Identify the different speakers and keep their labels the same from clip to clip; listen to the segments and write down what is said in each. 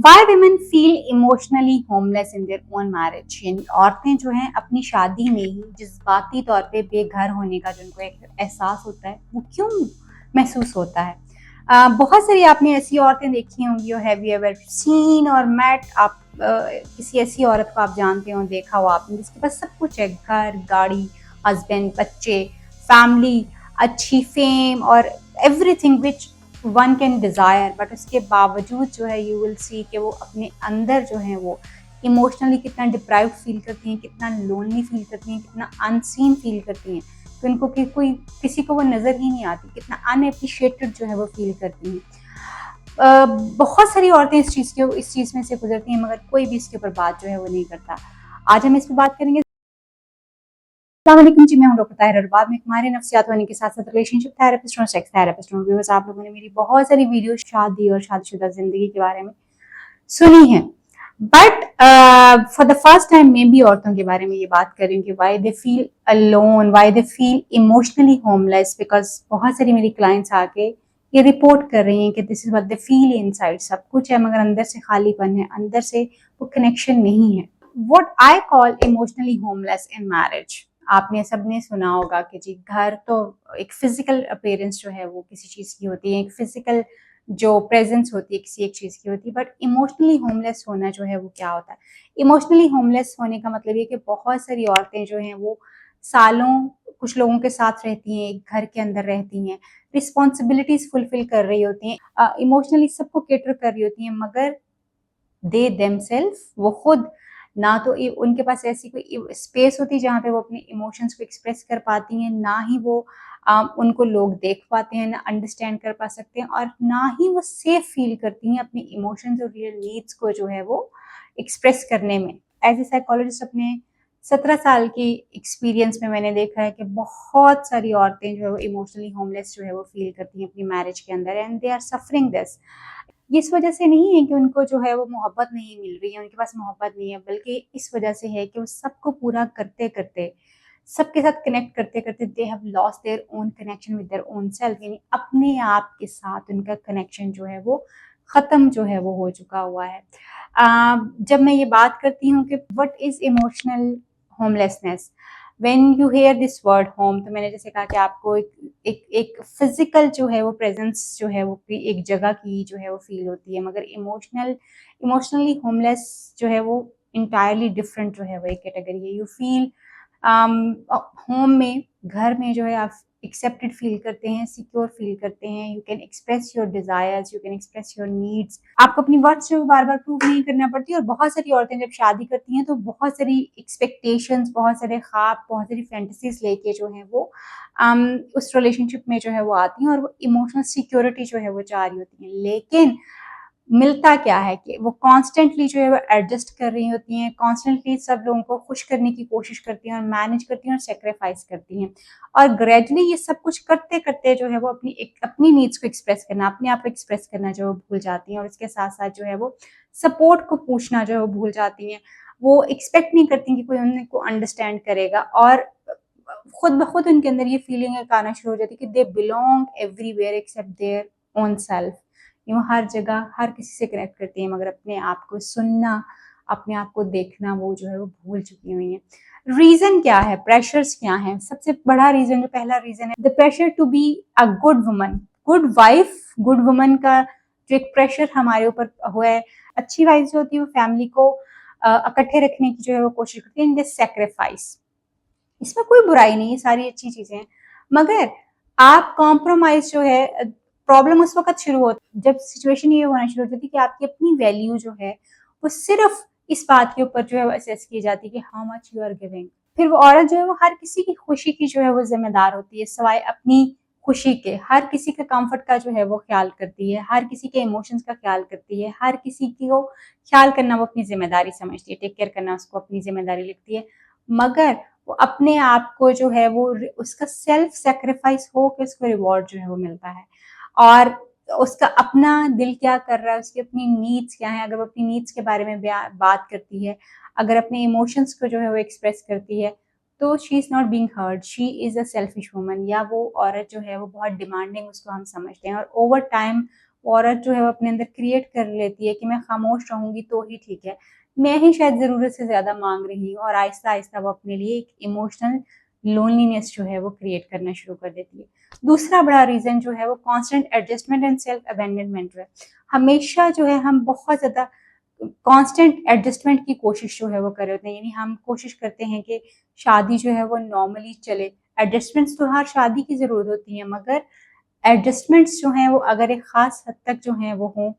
Speaker 1: Y women feel emotionally homeless in their own marriage. यानी औरतें जो हैं अपनी शादी में ही जज्बाती तौर पे बेघर होने का जो उनको एक एहसास होता है वो क्यों महसूस होता है। बहुत सारी आपने ऐसी औरतें देखी होंगी, हैव यू एवर सीन और मेट आप किसी ऐसी औरत को आप जानते हो, देखा हो आपने, जिसके पास सब कुछ है, घर, गाड़ी, हस्बैंड, बच्चे, फैमिली, अच्छी फेम और everything which one can desire, but उसके बावजूद जो है यू विल सी कि वो अपने अंदर जो है वो इमोशनली कितना डिप्राइव फील करती हैं, कितना लोनली फील करती हैं, कितना अनसीन फील करती हैं, तो इनको कि कोई किसी को वो नज़र ही नहीं आती, कितना अनएप्रिशिएटेड जो है वो फील करती हैं। बहुत सारी औरतें इस चीज़ में से गुजरती हैं, मगर कोई भी इसके ऊपर बात जो है वो नहीं करता। आज हम इस पर बात करेंगे। अस्सलामुअलैकुम जी, मैं हूं डॉक्टर ताहिरा रबाब में हमारे नफ्सियात वानी के साथ साथ रिलेशनशिप थेरेपिस्ट और सेक्स थेरेपिस्ट हूं। व्यूअर्स, आप लोगों ने मेरी बहुत सारी वीडियो शादी और शादीशुदा जिंदगी के बारे में सुनी है, but for the first time मैं भी औरतों के बारे में ये बात कर रही हूँ कि why they feel alone, why they feel emotionally homeless. Because बहुत सारी मेरी क्लाइंट्स आके ये रिपोर्ट कर रही हैं कि this is what they feel inside. सब कुछ है मगर अंदर से खालीपन है, अंदर से वो कनेक्शन नहीं है। What I call emotionally homeless in marriage. आपने सबने सुना होगा कि जी घर तो एक फिजिकल अपीयरेंस जो है वो किसी चीज की होती है, एक फिजिकल जो प्रेजेंस होती है किसी एक चीज की होती है, बट इमोशनली होमलेस होना जो है वो क्या होता है। इमोशनली होमलेस होने का मतलब ये कि बहुत सारी औरतें जो हैं वो सालों कुछ लोगों के साथ रहती हैं, एक घर के अंदर रहती हैं, रिस्पॉन्सिबिलिटीज फुलफिल कर रही होती हैं, इमोशनली सबको केटर कर रही होती हैं, मगर दे देमसेल्फ वो खुद ना तो उनके पास ऐसी कोई स्पेस होती जहाँ पे वो अपने इमोशंस को एक्सप्रेस कर पाती हैं, ना ही वो उनको लोग देख पाते हैं, ना अंडरस्टैंड कर पा सकते हैं, और ना ही वो सेफ फील करती हैं अपने इमोशंस और रियल नीड्स को जो है वो एक्सप्रेस करने में। एज ए साइकोलॉजिस्ट अपने 17 साल की एक्सपीरियंस में मैंने देखा है कि बहुत सारी औरतें जो है वो इमोशनली होमलेस जो है वो फील करती हैं अपनी मैरिज के अंदर, and they are suffering this. ये इस वजह से नहीं है कि उनको जो है वो मोहब्बत नहीं मिल रही है, उनके पास मोहब्बत नहीं है, बल्कि इस वजह से है कि वो सबको पूरा करते-करते, सबके साथ कनेक्ट करते-करते they have lost their own connection with their own self. यानी अपने आप के साथ उनका कनेक्शन जो है वो ख़त्म जो है वो हो चुका हुआ है। जब मैं ये बात करती हूँ कि what is emotional homelessness, when you here this word home, तो मैंने जैसे कहा कि आपको एक फिजिकल जो है वो प्रेजेंस जो है वो एक जगह की जो है वो फील होती है, मगर इमोशनली होमलेस जो है वो इंटायरली डिफरेंट जो है वो एक कैटेगरी है। यू फील होम में, घर में जो है आप एक्सेप्टेड फील करते हैं, सिक्योर फील करते हैं, you can express your desires, you can express your needs, आपको अपनी वर्थ जो बार बार प्रूव नहीं करना पड़ती। और बहुत सारी औरतें जब शादी करती हैं तो बहुत सारी एक्सपेक्टेशंस, बहुत सारे ख्वाब, बहुत सारी फैंटेसीज लेके जो है वो उस रिलेशनशिप में जो है वो आती हैं, और वो इमोशनल सिक्योरिटी जो है वो चाह रही होती हैं। लेकिन मिलता क्या है कि वो कॉन्स्टेंटली जो है वो एडजस्ट कर रही होती हैं, कॉन्स्टेंटली सब लोगों को खुश करने की कोशिश करती हैं और मैनेज करती हैं और सेक्रीफाइस करती हैं, और ग्रेजुअली ये सब कुछ करते करते जो है वो अपनी नीड्स को एक्सप्रेस करना, अपने आप को एक्सप्रेस करना जो है वो भूल जाती हैं, और इसके साथ साथ जो है वो सपोर्ट को पूछना जो है वो भूल जाती हैं। वो एक्सपेक्ट नहीं करती कि कोई उनको अंडरस्टैंड करेगा, और खुद ब खुद उनके अंदर ये फीलिंग आना शुरू हो जाती है कि they belong everywhere except their own self. यूँ हर जगह हर किसी से कनेक्ट करती हैं, मगर अपने आप को सुनना, अपने आप को देखना वो जो है वो भूल चुकी हुई हैं। रीज़न क्या है? प्रेशर्स क्या हैं? सबसे बड़ा रीज़न, जो पहला रीज़न है, the pressure to be a good woman, good wife, good woman का जो एक प्रेशर हमारे ऊपर हुआ है। अच्छी वाइफ जो होती है वो फैमिली को इकट्ठे रखने की जो है वो कोशिश करती है, इन दिस सैक्रिफाइस। इसमें कोई बुराई नहीं है, सारी अच्छी चीजें हैं, मगर आप कॉम्प्रोमाइज जो है, प्रॉब्लम उस वक्त शुरू होती जब सिचुएशन ये होना शुरू हो जाती है कि आपकी अपनी वैल्यू जो है वो सिर्फ इस बात के ऊपर जो है वो असेस की जाती है कि how much you are giving. फिर वो औरत जो है वो हर किसी की खुशी की जो है वो जिम्मेदार होती है, सिवाय अपनी खुशी के। हर किसी के कंफर्ट का जो है वो ख्याल करती है, हर किसी के इमोशंस का ख्याल करती है, हर किसी को ख्याल करना वो अपनी जिम्मेदारी समझती है, टेक केयर करना उसको अपनी जिम्मेदारी लगती है। मगर वो अपने आप को जो है वो उसका सेल्फ सेक्रीफाइस हो के उसको रिवॉर्ड जो है वो मिलता है, और उसका अपना दिल क्या कर रहा है, उसकी अपनी नीड्स क्या है, अगर वो अपनी नीड्स के बारे में बात करती है, अगर अपने इमोशंस को जो है वो एक्सप्रेस करती है, तो she is not being heard, she is a selfish woman, या वो औरत जो है वो बहुत डिमांडिंग उसको हम समझते हैं, और ओवर टाइम औरत जो है वो अपने अंदर क्रिएट कर लेती है कि मैं खामोश रहूंगी तो ही ठीक है, मैं ही शायद ज़रूरत से ज़्यादा मांग रही हूँ, और आहिस्ता आहिस्ता वो अपने लिए एक इमोशनल लोनलीनेस जो है वो क्रिएट करना शुरू कर देती है। दूसरा बड़ा रीज़न जो है वो constant adjustment and self abandonment है। हमेशा जो है हम बहुत ज़्यादा कांस्टेंट एडजस्टमेंट की कोशिश जो है वो कर रहे होते हैं, यानी हम कोशिश करते हैं कि शादी जो है वो नॉर्मली चले। एडजस्टमेंट्स तो हर शादी की ज़रूरत होती है, मगर एडजस्टमेंट्स जो हैं वो अगर एक ख़ास हद तक जो हैं वो हों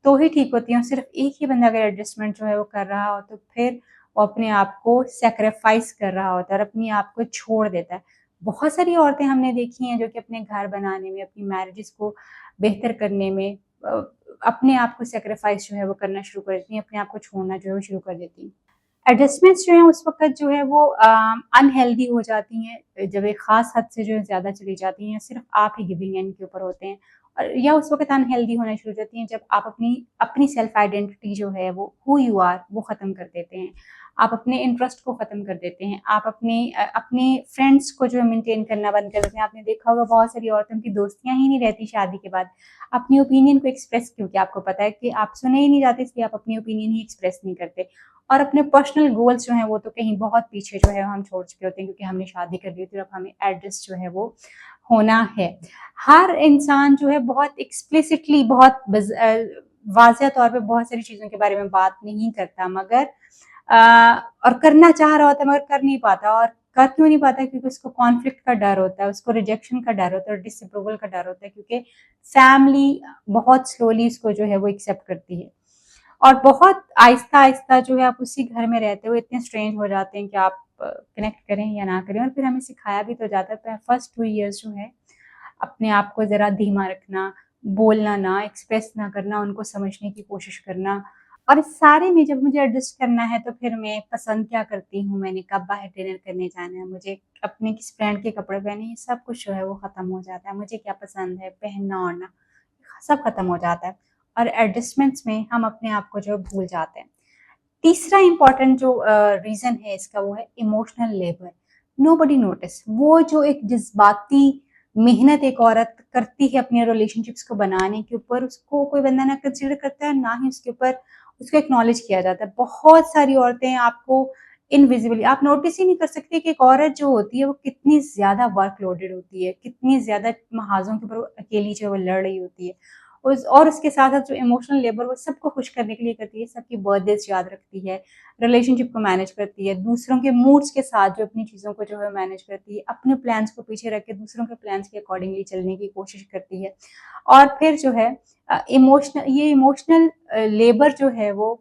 Speaker 1: तो ही ठीक होती हैं। और सिर्फ एक ही बंदा अगर एडजस्टमेंट जो है वो कर रहा हो तो फिर वो अपने आप को सेक्रीफाइस कर रहा होता है और अपने आप को छोड़ देता है। बहुत सारी औरतें हमने देखी हैं जो कि अपने घर बनाने में, अपनी मैरिजेस को बेहतर करने में अपने आप को सेक्रीफाइस जो है वो करना शुरू कर देती हैं, अपने आप को छोड़ना जो है वो शुरू कर देती हैं। एडजस्टमेंट्स जो हैं उस वक़्त जो है वो अनहेल्दी हो जाती हैं जब एक ख़ास हद से जो है ज़्यादा चली जाती हैं, सिर्फ़ आप ही गिविंग एंड के ऊपर होते हैं, और या उस वक़्त अनहेल्दी होना शुरू हो जाती हैं जब आप अपनी अपनी सेल्फ़ आइडेंटिटी जो है वो हू यू आर वो ख़त्म कर देते हैं। आप अपने इंटरेस्ट को ख़त्म कर देते हैं, आप अपने फ्रेंड्स को जो है मेंटेन करना बंद कर देते हैं। आपने देखा होगा बहुत सारी औरतों की दोस्तियाँ ही नहीं रहती शादी के बाद। अपनी ओपिनियन को एक्सप्रेस, क्योंकि आपको पता है कि आप सुने ही नहीं जाते, इसलिए आप अपनी ओपिनियन ही एक्सप्रेस नहीं करते। और अपने पर्सनल गोल्स जो हैं वो तो कहीं बहुत पीछे जो है हम छोड़ चुके होते हैं, क्योंकि हमने शादी कर ली होती है और अब हमें एडजस्ट जो है वो होना है। हर इंसान जो है बहुत एक्सप्लिसिटली, बहुत वाज़ह तौर पे बहुत सारी चीज़ों के बारे में बात नहीं करता, मगर और करना चाह रहा होता है मगर कर नहीं पाता। और कर क्यों नहीं पाता? क्योंकि उसको कॉन्फ्लिक्ट का डर होता है, उसको रिजेक्शन का डर होता है और डिसअप्रूवल का डर होता है, क्योंकि फैमिली बहुत स्लोली इसको जो है वो एक्सेप्ट करती है। और बहुत आहिस्ता-आहिस्ता जो है आप उसी घर में रहते हुए इतने स्ट्रेंज हो जाते हैं कि आप कनेक्ट करें या ना करें। और फिर हमें सिखाया भी तो जाता है फर्स्ट 2 इयर्स जो है अपने आप को ज़रा धीमा रखना, बोलना ना, एक्सप्रेस ना करना, उनको समझने की कोशिश करना। और इस सारे में जब मुझे एडजस्ट करना है तो फिर मैं पसंद क्या करती हूँ, मैंने कब बाहर डिनर करने जाना है, मुझे अपने किस ब्रांड के कपड़े पहने, ये सब कुछ जो है वो ख़त्म हो जाता है। मुझे क्या पसंद है पहनना-ओढ़ना, सब ख़त्म हो जाता है। और एडजस्टमेंट्स में हम अपने आप को जो है भूल जाते हैं। तीसरा इम्पोर्टेंट जो रीज़न है इसका वो है इमोशनल लेबर। नोबडी नोटिस, वो जो एक जज़्बाती मेहनत एक औरत करती है अपने रिलेशनशिप्स को बनाने के ऊपर, उसको कोई बंदा ना कंसीडर करता है, ना ही उसके ऊपर उसको एक्नॉलेज किया जाता है। बहुत सारी औरतें आपको इनविजिबली आप नोटिस ही नहीं कर सकते कि एक औरत जो होती है वो कितनी ज़्यादा वर्क लोडेड होती है, कितनी ज़्यादा महाज़ों के ऊपर वो अकेली जो है वो लड़ रही होती है। और उसके साथ-साथ जो इमोशनल लेबर वो सबको खुश करने के लिए करती है, सबकी बर्थडेज़ याद रखती है, रिलेशनशिप को मैनेज करती है, दूसरों के मूड्स के साथ जो अपनी चीज़ों को जो है मैनेज करती है, अपने प्लान्स को पीछे रख के दूसरों के प्लान्स के अकॉर्डिंगली चलने की कोशिश करती है। और फिर जो है इमोशनल लेबर जो है वो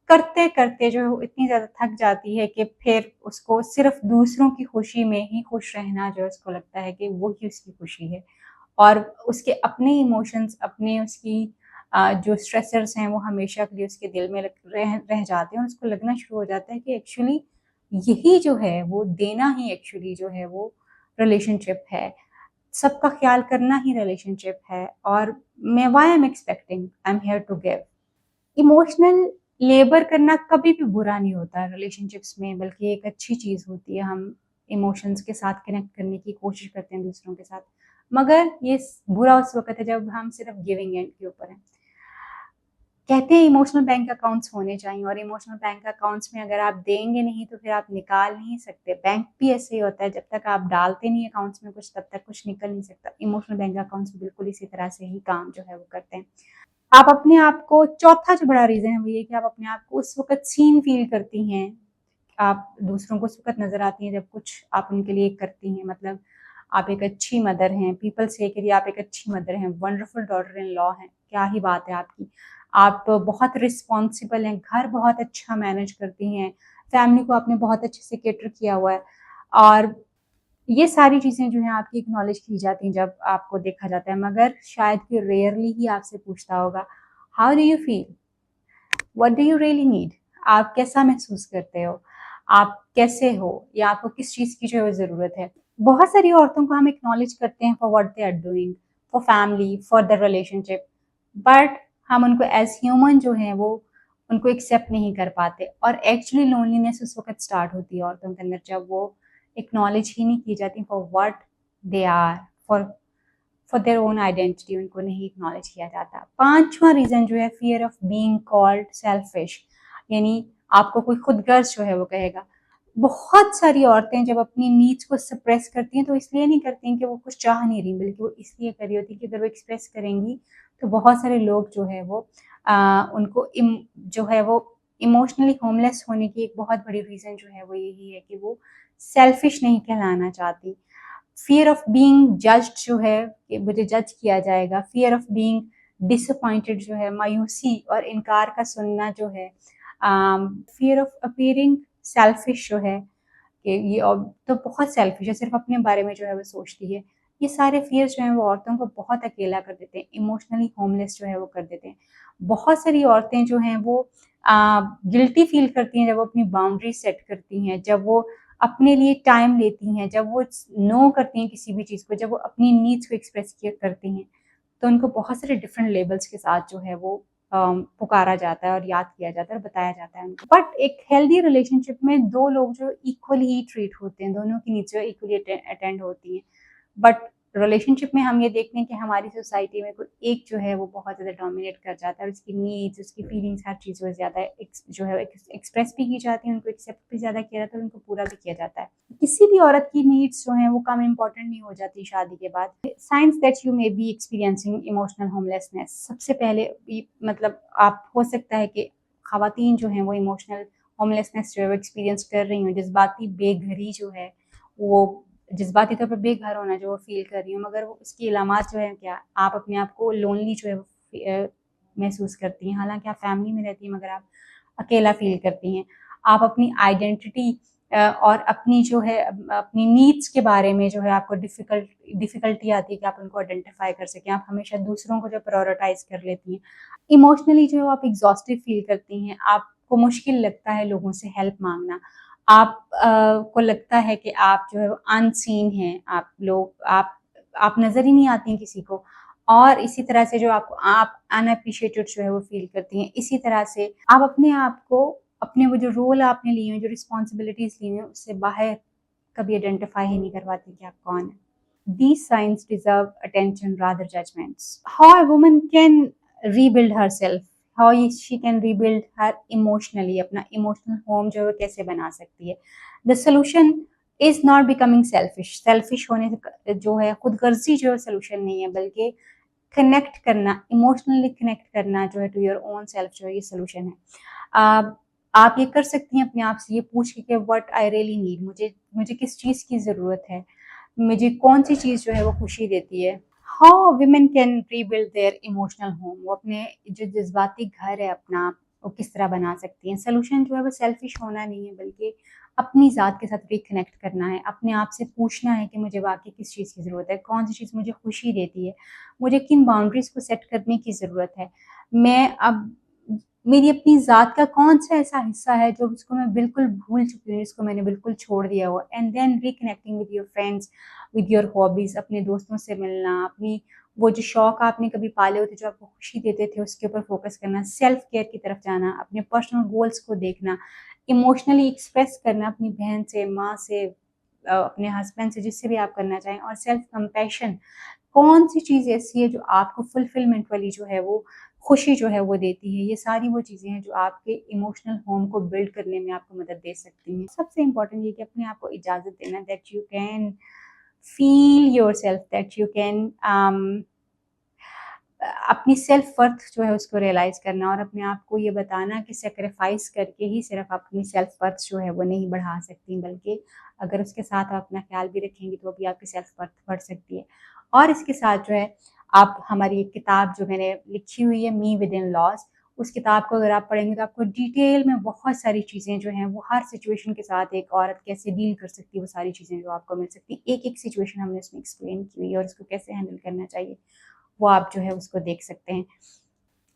Speaker 1: करते-करते जो है वो इतनी ज़्यादा थक जाती है कि फिर उसको सिर्फ़ दूसरों की खुशी में ही खुश रहना जो है उसको लगता है कि वो ही उसकी खुशी है। और उसके अपने इमोशंस, अपने उसकी जो स्ट्रेसर्स हैं वो हमेशा के लिए उसके दिल में रह रह जाते हैं और उसको लगना शुरू हो जाता है कि एक्चुअली यही जो है वो देना ही एक्चुअली जो है वो रिलेशनशिप है। सबका ख़्याल करना ही रिलेशनशिप है। और मैं why I am expecting, I am here to give. Emotional labour करना कभी भी बुरा नहीं होता रिलेशनशिप्स में, बल्कि एक अच्छी चीज़ होती है। हम इमोशंस के साथ कनेक्ट करने की कोशिश करते हैं दूसरों के साथ। मगर ये बुरा उस वक़्त है जब हम सिर्फ़ गिविंग एंड के ऊपर हैं। कहते हैं इमोशनल बैंक अकाउंट्स होने चाहिए, और इमोशनल बैंक अकाउंट्स में अगर आप देंगे नहीं तो फिर आप निकाल नहीं सकते। बैंक भी ऐसे ही होता है, जब तक आप डालते नहीं अकाउंट्स में कुछ तब तक कुछ निकल नहीं सकता। इमोशनल बैंक अकाउंट्स बिल्कुल इसी तरह से ही काम जो है वो करते हैं। आप अपने आप को, चौथा जो बड़ा रीज़न है वो ये कि आप अपने आप को उस वक़्त सीन फ़ील करती हैं। आप दूसरों को उस वक़्त नज़र आती हैं जब कुछ आप उनके लिए करती हैं। मतलब आप एक अच्छी मदर हैं, पीपल से के लिए आप एक अच्छी मदर हैं, वंडरफुल डॉटर इन लॉ हैं, क्या ही बात है आपकी। आप बहुत रिस्पॉन्सिबल हैं, घर बहुत अच्छा मैनेज करती हैं, फैमिली को आपने बहुत अच्छे से कैटर किया हुआ है। और ये सारी चीज़ें जो हैं आपकी एक्नॉलेज की जाती हैं जब आपको देखा जाता है, मगर शायद कि रेयरली ही आपसे पूछता होगा, how do you feel? What do you really need? आप कैसा महसूस करते हो? आप कैसे हो? या आपको किस चीज़ की जो है ज़रूरत है? बहुत सारी औरतों को हम एक्नॉलेज करते हैं for what they are doing, for family, for the relationship, but हम उनको एज़ ह्यूमन जो हैं वो उनको एक्सेप्ट नहीं कर पाते। और एक्चुअली लोनलीनेस उस वक़्त स्टार्ट होती है औरतों के अंदर जब वो एक्नॉलेज ही नहीं की जाती for what they are, for for their own identity उनको नहीं एक्नॉलेज किया जाता। पांचवा रीज़न जो है fear of being called selfish, यानी आपको कोई खुदगर्ज जो है वो कहेगा। बहुत सारी औरतें जब अपनी नीड्स को सप्रेस करती हैं तो इसलिए नहीं करती हैं कि वो कुछ चाह नहीं रही, बल्कि वो इसलिए कर रही होती है कि अगर वो एक्सप्रेस करेंगी तो बहुत सारे लोग जो है वो उनको जो है वो इमोशनली होमलेस होने की एक बहुत बड़ी रीज़न जो है वो यही है कि वो सेल्फिश नहीं कहलाना चाहती। फियर ऑफ बीइंग जज्ड जो है कि मुझे जज किया जाएगा, फियर ऑफ बीइंग डिसअपॉइंटेड जो है मायूसी और इनकार का सुनना जो है, फियर ऑफ अपीयरिंग सेल्फिश जो है कि ये तो बहुत सेल्फिश है, सिर्फ अपने बारे में जो है वो सोचती है। ये सारे फियर्स जो हैं वो औरतों को बहुत अकेला कर देते हैं, इमोशनली होमलेस जो है वो कर देते हैं। बहुत सारी औरतें जो हैं वो गिल्टी फील करती हैं जब वो अपनी बाउंड्री सेट करती हैं, जब वो अपने लिए टाइम लेती हैं, जब वो नो करती हैं किसी भी चीज़ को, जब वो अपनी नीड्स को एक्सप्रेस करती हैं, तो उनको बहुत सारे डिफरेंट लेबल्स के साथ जो है वो पुकारा जाता है और याद किया जाता है और बताया जाता है उनको। बट एक हेल्दी रिलेशनशिप में दो लोग जो इक्वली ही ट्रीट होते हैं, दोनों की नीड्स जो इक्वली अटेंड होती हैं। बट रिलेशनशिप में हम ये देखते हैं कि हमारी सोसाइटी में कोई एक जो है वो बहुत ज़्यादा डोमिनेट कर जाता है और उसकी नीड्स, उसकी फीलिंग्स, हर चीज़ जो है ज़्यादा जो है एक्सप्रेस भी की जाती है, उनको एक्सेप्ट भी ज़्यादा किया जाता है, उनको पूरा भी किया जाता है। किसी भी औरत की नीड्स जो हैं वो कम इम्पोर्टेंट नहीं हो जाती शादी के बाद। Science that you may be experiencing emotional homelessness, सबसे पहले मतलब आप हो सकता है कि खवातीन जो हैं वो इमोशनल होमलेसनेस जो है वो एक्सपीरियंस कर रही हूँ, जज्बाती बेघरी जो है वो जज्बाती तौर पर बेघर होना जो वो फ़ील कर रही हूँ, मगर वो उसकी अलामात जो है क्या, आप अपने आप को लोनली जो है वो महसूस करती हैं। हालाँकि आप फैमिली में रहती हैं मगर आप अकेला फ़ील करती हैं। आप अपनी आइडेंटिटी और अपनी जो है अपनी नीड्स के बारे में जो है आपको डिफ़िकल्टी आती है कि आप उनको आइडेंटिफ़ाई कर सकें। आप हमेशा दूसरों को जो प्रायोरिटाइज़ कर लेती हैं। इमोशनली जो आप एग्ज़ॉस्टेड फ़ील करती हैं, आपको मुश्किल लगता है लोगों से हेल्प माँगना। आप को लगता है कि आप जो है वो अनसीन हैं, आप नज़र ही नहीं आती हैं किसी को, और इसी तरह से जो आप अनएप्रिशिएटेड जो है वो फ़ील करती हैं। इसी तरह से आप अपने आप को, अपने वो जो रोल आपने लिए हैं, जो रिस्पॉन्सिबिलिटीज़ ली हैं, उससे बाहर कभी आइडेंटिफ़ाई ही नहीं कर पाती कि आप कौन हैं। These signs deserve attention rather judgments. How a woman can rebuild herself, how she can rebuild her emotionally, अपना emotional home जो है वो कैसे बना सकती है. The solution is not becoming selfish. Selfish होने से जो है खुदगर्जी जो है solution नहीं है, बल्कि कनेक्ट करना, इमोशनली कनेक्ट करना जो है टू योर ओन सेल्फ जो है ये सोल्यूशन है। आप ये कर सकती हैं अपने आप से ये पूछ के व्हाट आई रियली नीड, मुझे किस चीज़ की ज़रूरत है, मुझे कौन सी चीज़ जो है वो खुशी देती है। How women can rebuild their emotional home, वो अपने जो जज्बाती घर है अपना, वो किस तरह बना सकती हैं। सोल्यूशन जो है वो सेल्फिश होना नहीं है, बल्कि अपनी ज़ात के साथ रिकनेक्ट करना है, अपने आप से पूछना है कि मुझे वाकई किस चीज़ की ज़रूरत है, कौन सी चीज़ मुझे खुशी देती है, मुझे किन बाउंड्रीज़ को सेट करने की ज़रूरत है। मैं अब मेरी अपनी ज़ात का कौन-सा ऐसा हिस्सा है जो जिसको मैं बिल्कुल भूल चुकी हूँ, जिसको मैंने बिल्कुल छोड़ दिया हो, and then reconnecting with your friends, with your hobbies, अपने दोस्तों से मिलना, अपनी वो जो शौक आपने कभी पाले होते जो आपको खुशी देते थे उसके ऊपर फोकस करना, सेल्फ केयर की तरफ जाना, अपने पर्सनल गोल्स को देखना, इमोशनली एक्सप्रेस करना अपनी बहन से, माँ से, अपने हस्बैंड से, जिससे भी आप करना चाहें, और सेल्फ कंपैशन, कौन सी चीज़ ऐसी है जो आपको फुलफिलमेंट वाली जो है वो खुशी जो है वो देती है। ये सारी वो चीज़ें हैं जो आपके इमोशनल होम को बिल्ड करने में आपको मदद दे सकती हैं। सबसे इम्पोर्टेंट ये कि अपने आप को इजाज़त देना that you can feel yourself, that you can अपनी सेल्फ वर्थ जो है उसको रियलाइज़ करना, और अपने आप को ये बताना कि सैक्रिफाइस करके ही सिर्फ आप अपनी सेल्फ वर्थ जो है वो नहीं बढ़ा सकती, बल्कि अगर उसके साथ आप अपना ख्याल भी रखेंगी तो भी आपकी सेल्फ वर्थ बढ़ सकती है। और इसके साथ जो है आप हमारी एक किताब जो मैंने लिखी हुई है, मी विद इन लॉज, उस किताब को अगर आप पढ़ेंगे तो आपको डिटेल में बहुत सारी चीज़ें जो हैं वो हर सिचुएशन के साथ एक औरत कैसे डील कर सकती है, वो सारी चीज़ें जो आपको मिल सकती है। एक-एक सिचुएशन हमने उसमें एक्सप्लेन की हुई है और उसको कैसे हैंडल करना चाहिए, वो आप जो है उसको देख सकते हैं।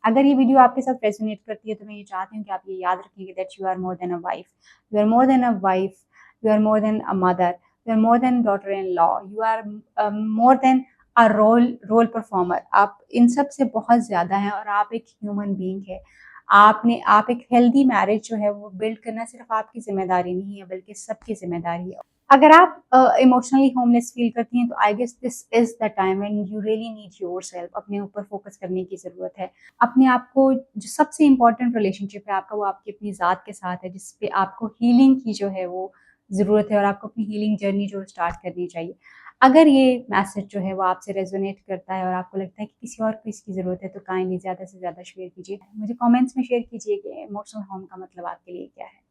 Speaker 1: अगर ये वीडियो आपके साथ रेजोनेट करती है तो मैं ये चाहती हूँ कि आप ये याद रखेंगे that you are more than a wife, you are more than a wife, you are more than a mother, you are more than daughter in law, you are more than a role performer. आप इन सब से बहुत ज़्यादा हैं और आप एक ह्यूमन बीइंग है। आप एक हेल्दी मैरिज जो है वो बिल्ड करना सिर्फ आपकी ज़िम्मेदारी नहीं है, बल्कि सबकी ज़िम्मेदारी है। अगर आप इमोशनली होमलेस फील करती हैं तो I guess this is the time when you really need yourself. अपने ऊपर फोकस करने की ज़रूरत है। अपने आप को, जो सबसे इम्पोर्टेंट रिलेशनशिप है आपका, वो आपकी अपनी ज़ात के साथ है, जिस पे आपको हीलिंग की जो है वो ज़रूरत है और आपको अपनी हीलिंग जर्नी जो स्टार्ट करनी चाहिए। अगर ये मैसेज जो है वो आपसे रेजोनेट करता है और आपको लगता है कि किसी और को इसकी ज़रूरत है, तो काइंडली ज़्यादा से ज़्यादा शेयर कीजिए। मुझे कमेंट्स में शेयर कीजिए कि इमोशनल होम का मतलब आपके लिए क्या है।